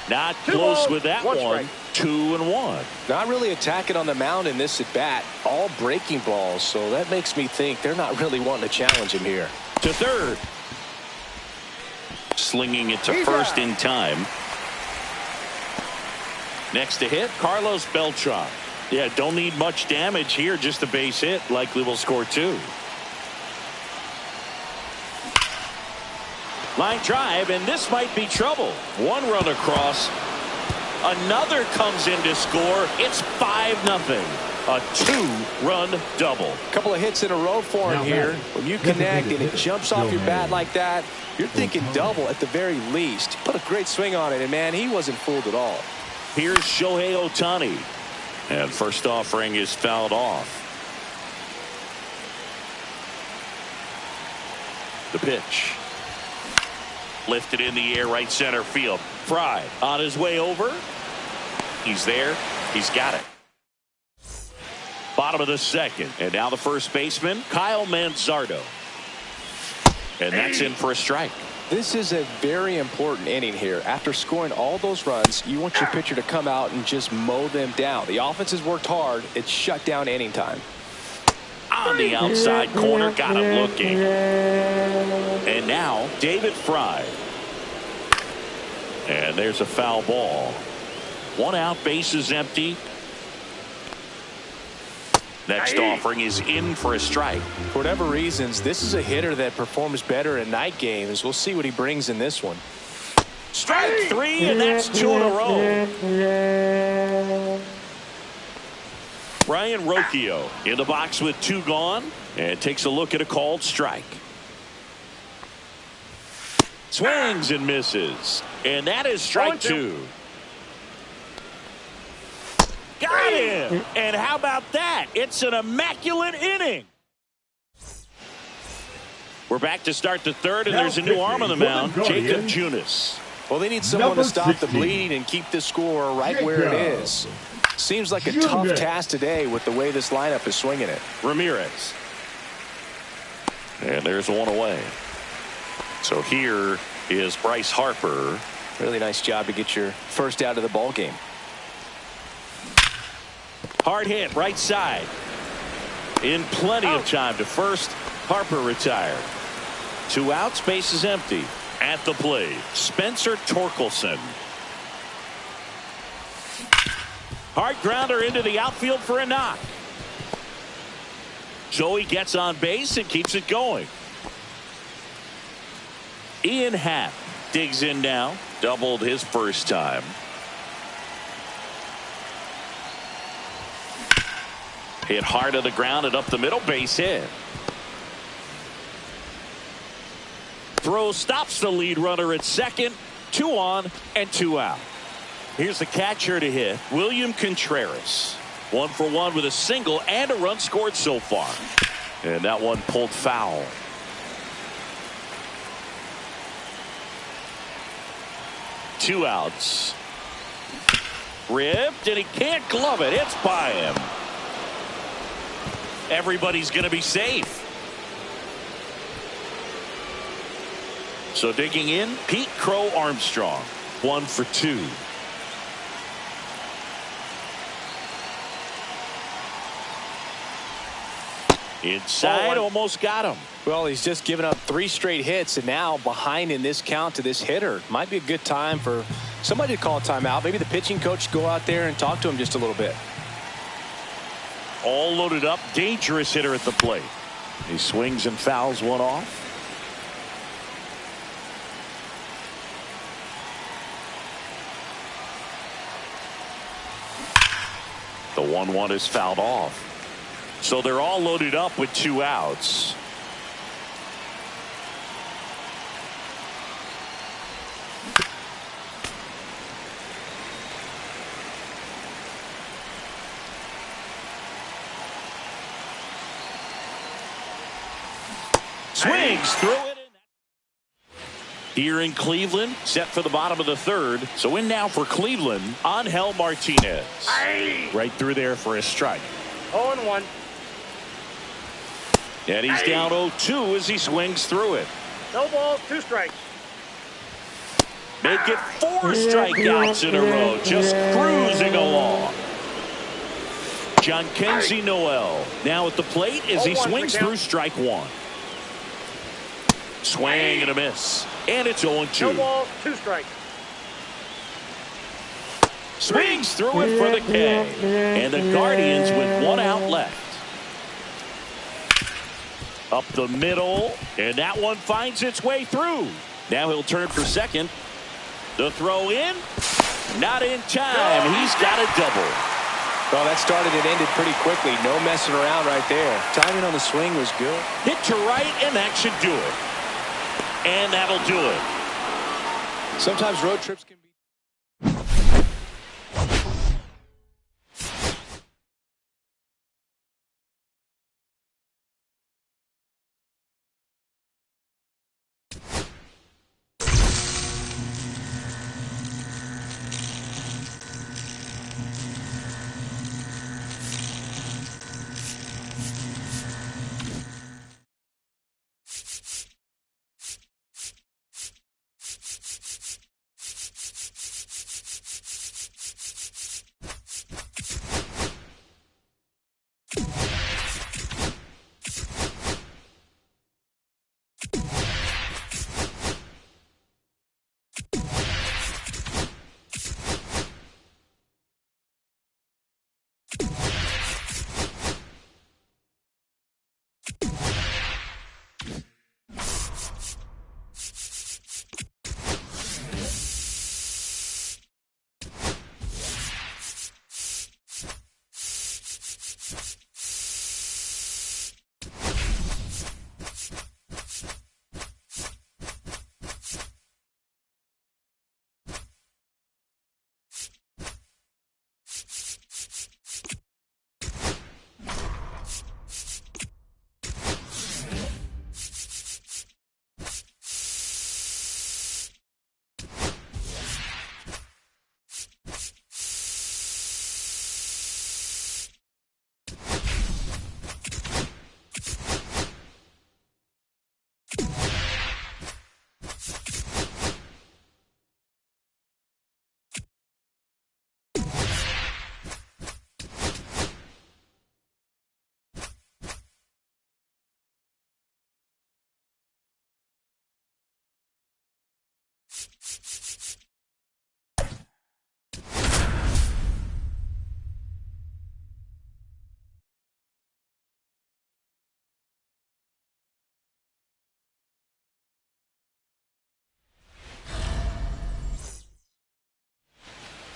Not close with that one. 2-1. Not really attacking on the mound in this at bat. All breaking balls, so that makes me think they're not really wanting to challenge him here. To third. Slinging it to first in time. Next to hit, Carlos Beltran. Yeah, don't need much damage here. Just a base hit. Likely will score 2. Line drive, and this might be trouble. One run across. Another comes in to score. It's 5-0. A 2-run double. Couple of hits in a row for him here. When you connect and it jumps off your bat like that, you're thinking double at the very least. Put a great swing on it, and man, he wasn't fooled at all. Here's Shohei Ohtani. And first offering is fouled off. The pitch. Lifted in the air, right center field. Fry on his way over. He's there. He's got it. Bottom of the second. And now the first baseman, Kyle Manzardo. And that's in for a strike. This is a very important inning here. After scoring all those runs, you want your pitcher to come out and just mow them down. The offense has worked hard. It's shut down inning time. On the outside corner, got him looking. And now David Fry. And there's a foul ball. 1 out, bases empty. Next offering is in for a strike. For whatever reasons, this is a hitter that performs better in night games. We'll see what he brings in this one. Strike 3, and that's 2 in a row. Brian Rocchio in the box with 2 gone, and takes a look at a called strike. Swings and misses, and that is strike 2. Got him! And how about that? It's an immaculate inning. We're back to start the third, and there's a new arm on the mound, Jacob Junis. Well, they need someone to stop the bleeding and keep the score right where it is. Seems like a tough task today with the way this lineup is swinging it. Ramirez. And there's one away. So here is Bryce Harper. Really nice job to get your first out of the ball game. Hard hit right side. In plenty of time to first. Harper retired. 2 outs, base is empty. At the plate, Spencer Torkelson. Hard grounder into the outfield for a knock. Joey gets on base and keeps it going. Ian Happ digs in now. Doubled his first time. Hit hard to the ground and up the middle, base hit. Throw stops the lead runner at second. 2 on and 2 out. Here's the catcher to hit, William Contreras. 1 for 1 with a single and a run scored so far. And that one pulled foul. Two outs. Ripped, and he can't glove it. It's by him. Everybody's going to be safe. So digging in, Pete Crow Armstrong. 1 for 2. Inside, almost got him. Well, he's just given up 3 straight hits, and now behind in this count to this hitter. Might be a good time for somebody to call a timeout. Maybe the pitching coach go out there and talk to him just a little bit. All loaded up, dangerous hitter at the plate. He swings and fouls one off. The 1-1 is fouled off. So they're all loaded up with 2 outs. Swings through it. Here in Cleveland, set for the bottom of the 3rd. So in now for Cleveland, Angel Martinez. Right through there for a strike. 0-1. And he's down 0-2 as he swings through it. No balls, 2 strikes. Make it 4 strikeouts in a row, just cruising along. Jhonkensy Noel now at the plate as he swings through strike 1. Swing and a miss. And it's 0-2. No balls, 2 strikes. Swings through it for the K. And the Guardians with 1 out left. Up the middle, and that one finds its way through. Now he'll turn for second. The throw in, not in time. He's got a double. Well, that started and ended pretty quickly. No messing around right there. Timing on the swing was good. Hit to right, and that should do it. And that'll do it. Sometimes road trips can be.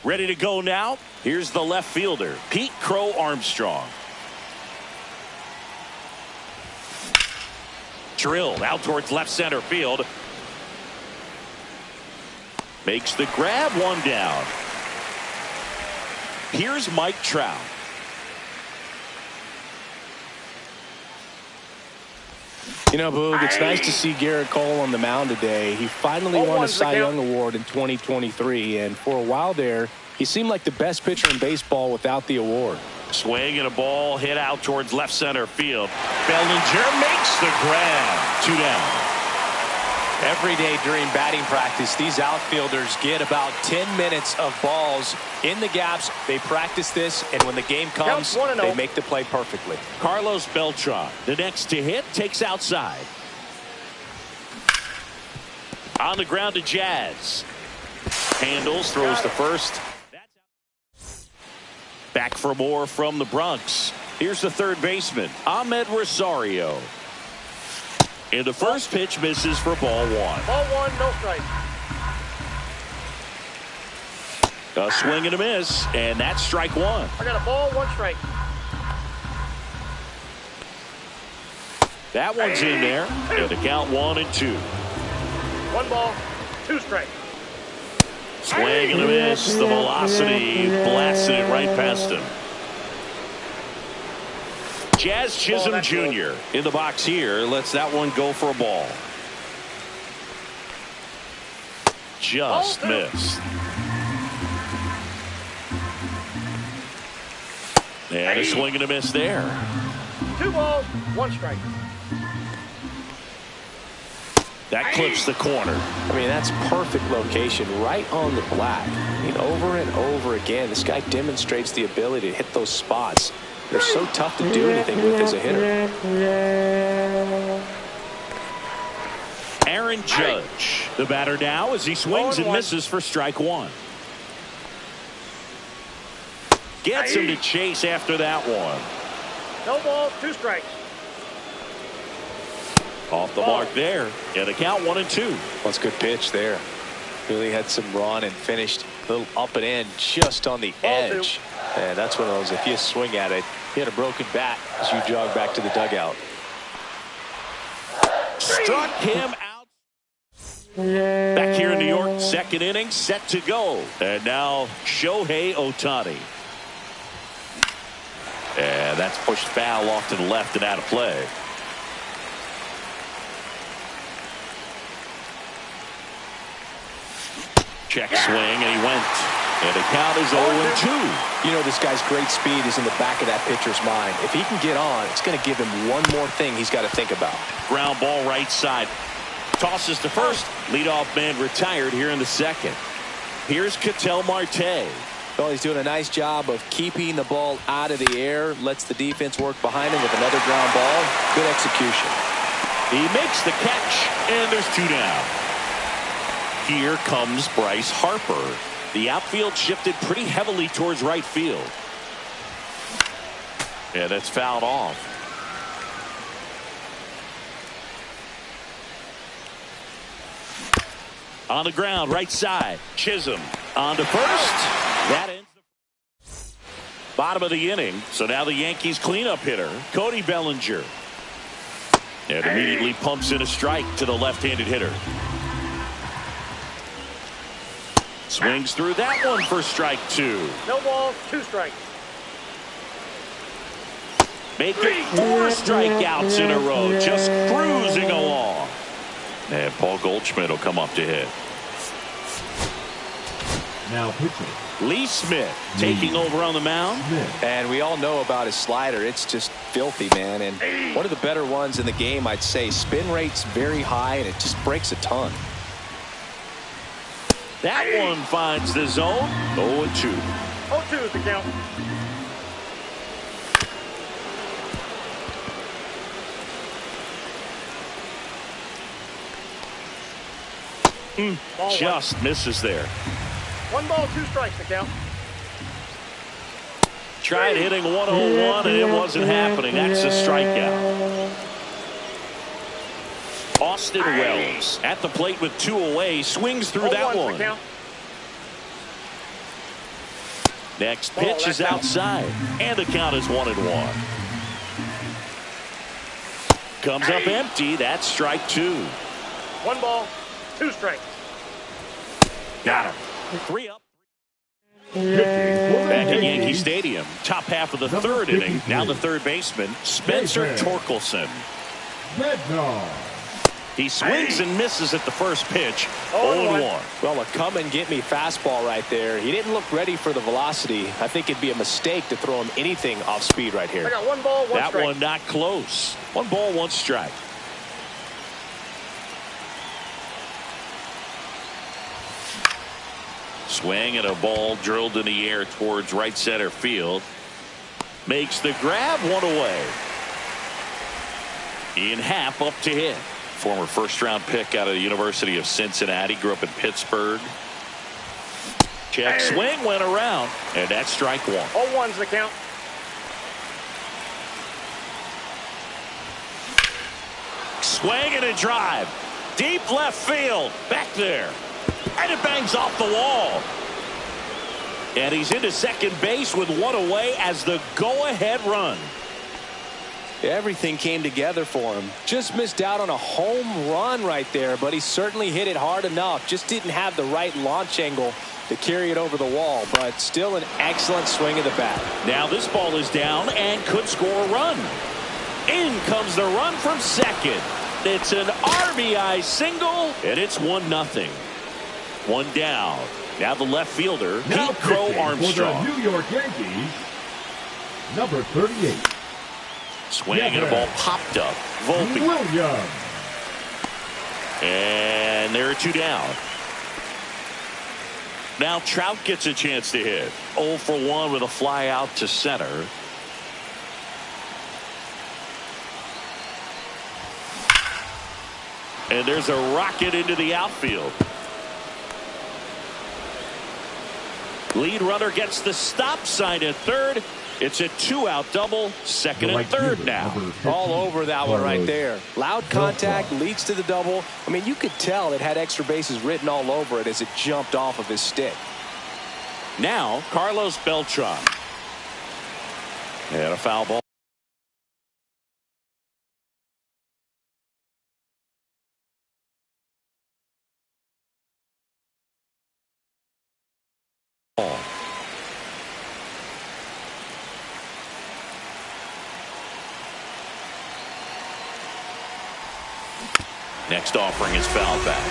Ready to go now. Here's the left fielder, Pete Crow Armstrong. Drilled out towards left center field. Makes the grab, 1 down. Here's Mike Trout. You know, Boog, it's nice to see Garrett Cole on the mound today. He finally won a Cy Young Award in 2023, and for a while there, he seemed like the best pitcher in baseball without the award. Swing and a ball hit out towards left center field. Bellinger makes the grab. 2 down. Every day during batting practice, these outfielders get about 10 minutes of balls in the gaps. They practice this, and when the game comes, they make the play perfectly. Carlos Beltran, the next to hit, takes outside. On the ground to Jazz. Handles, throws to first. Back for more from the Bronx. Here's the third baseman, Ahmed Rosario. And the first pitch misses for ball 1. Ball 1, no strike. A swing and a miss, and that's strike 1. I got a ball, 1 strike. That one's in there. And the count 1 and 2. 1 ball, 2 strikes. Swing and a miss. The velocity blasted it right past him. Jazz Chisholm Jr. in the box here. Lets that one go for a ball. Just missed. And a swing and a miss there. 2 balls, 1 strike. That clips the corner. I mean, that's perfect location right on the black. I mean, over and over again, this guy demonstrates the ability to hit those spots. They're so tough to do anything with as a hitter. Aaron Judge, the batter now as he swings and misses for strike 1. Gets him to chase after that one. No ball, 2 strikes. Off the mark there. And the count 1 and 2. Well, it's a good pitch there. Really had some run and finished a little up and in just on the edge. And that's one of those, if you swing at it, you had a broken bat as you jog back to the dugout. Struck him out. Back here in New York, second inning set to go. And now Shohei Ohtani. And that's pushed foul off to the left and out of play. Check swing, and he went. And the count is 0-2. You know, this guy's great speed is in the back of that pitcher's mind. If he can get on, it's going to give him one more thing he's got to think about. Ground ball right side. Tosses to first. Leadoff man retired here in the second. Here's Ketel Marte. Well, he's doing a nice job of keeping the ball out of the air. Lets the defense work behind him with another ground ball. Good execution. He makes the catch, and there's 2 down. Here comes Bryce Harper. The outfield shifted pretty heavily towards right field. And that's fouled off. On the ground, right side. Chisholm on to first. That ends the bottom of the inning. So now the Yankees cleanup hitter, Cody Bellinger. And immediately pumps in a strike to the left-handed hitter. Swings through that one for strike 2. No ball, 2 strikes. Make it 4 strikeouts in a row. Just cruising along. And Paul Goldschmidt will come up to hit. Now pitching. Lee Smith taking over on the mound. And we all know about his slider. It's just filthy, man. And one of the better ones in the game, I'd say. Spin rate's very high, and it just breaks a ton. That one finds the zone. 0-2. 0-2 is the count. Just misses there. 1 ball, 2 strikes the count. Tried hitting 101 and it wasn't happening. That's a strikeout. Austin Wells at the plate with 2 away. Swings through that one. Next pitch is outside. And the count is 1-1. Comes up empty. That's strike 2. 1 ball, 2 strikes. Got him. 3 up. Back at Yankee Stadium, top half of the third inning. Now the third baseman, Spencer Torkelson. Bednar. He swings and misses at the first pitch. 0-1. Well, a come-and-get-me fastball right there. He didn't look ready for the velocity. I think it'd be a mistake to throw him anything off speed right here. I got 1 ball, 1 strike. That one not close. 1 ball, 1 strike. Swing and a ball drilled in the air towards right center field. Makes the grab, 1 away. Ian Happ up to hit. Former first-round pick out of the University of Cincinnati. Grew up in Pittsburgh. Check swing went around, and that's strike 1. 0-1's the count. Swing and a drive. Deep left field. Back there. And it bangs off the wall. And he's into second base with 1 away as the go-ahead run. Everything came together for him. Just missed out on a home run right there, but he certainly hit it hard enough. Just didn't have the right launch angle to carry it over the wall, but still an excellent swing of the bat. Now this ball is down and could score a run. In comes the run from second. It's an RBI single, and it's 1-0. 1 down. Now the left fielder, Now Pete Crow pitching Armstrong. for the New York Yankees, number 38. Swing and a ball popped up. Volpe. Williams. And there are 2 down. Now Trout gets a chance to hit. 0 for 1 with a fly out to center. And there's a rocket into the outfield. Lead runner gets the stop sign at third. It's a 2-out double, second and third now. All over that one right there. Loud contact leads to the double. I mean, you could tell it had extra bases written all over it as it jumped off of his stick. Now Carlos Beltran. And a foul ball. Next offering is fouled back.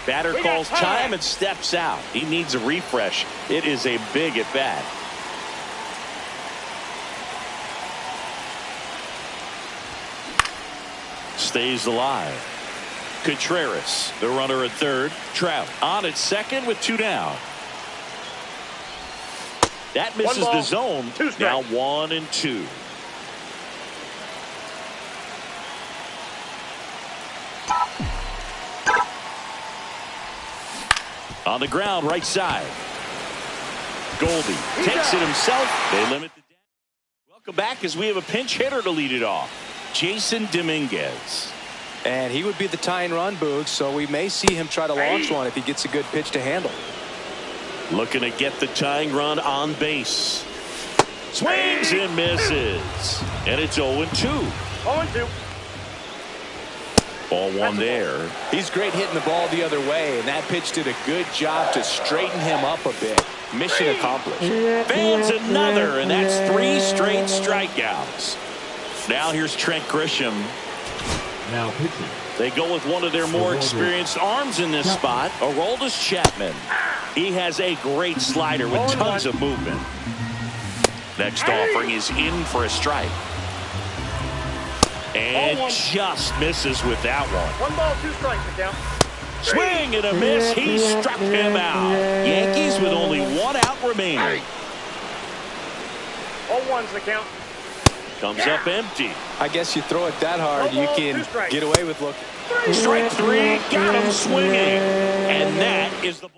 Batter calls time and steps out. He needs a refresh. It is a big at bat. Stays alive. Contreras, the runner at third. Trout on at second with 2 down. That misses the zone. Now 1-2. On the ground, right side. Goldie takes it himself. They limit the damage. Welcome back as we have a pinch hitter to lead it off. Jason Dominguez. And he would be the tying run, Boog, so we may see him try to launch one if he gets a good pitch to handle. Looking to get the tying run on base. Swings and misses. And it's 0-2. 0-2. Ball 1 there. He's great hitting the ball the other way, and that pitch did a good job to straighten him up a bit. Mission accomplished. Fans another, and that's 3 straight strikeouts. Now here's Trent Grisham. Now pitching. They go with one of their more experienced arms in this spot, Aroldis Chapman. He has a great slider with tons of movement. Next offering is in for a strike. And just misses with that one. 1 ball, 2 strikes to count. Swing and a miss. He struck him out. Yankees with only 1 out remaining. 0-1's the count. Comes up empty. I guess you throw it that hard, you can get away with looking. Strike 3. Got him swinging. And that is the ball.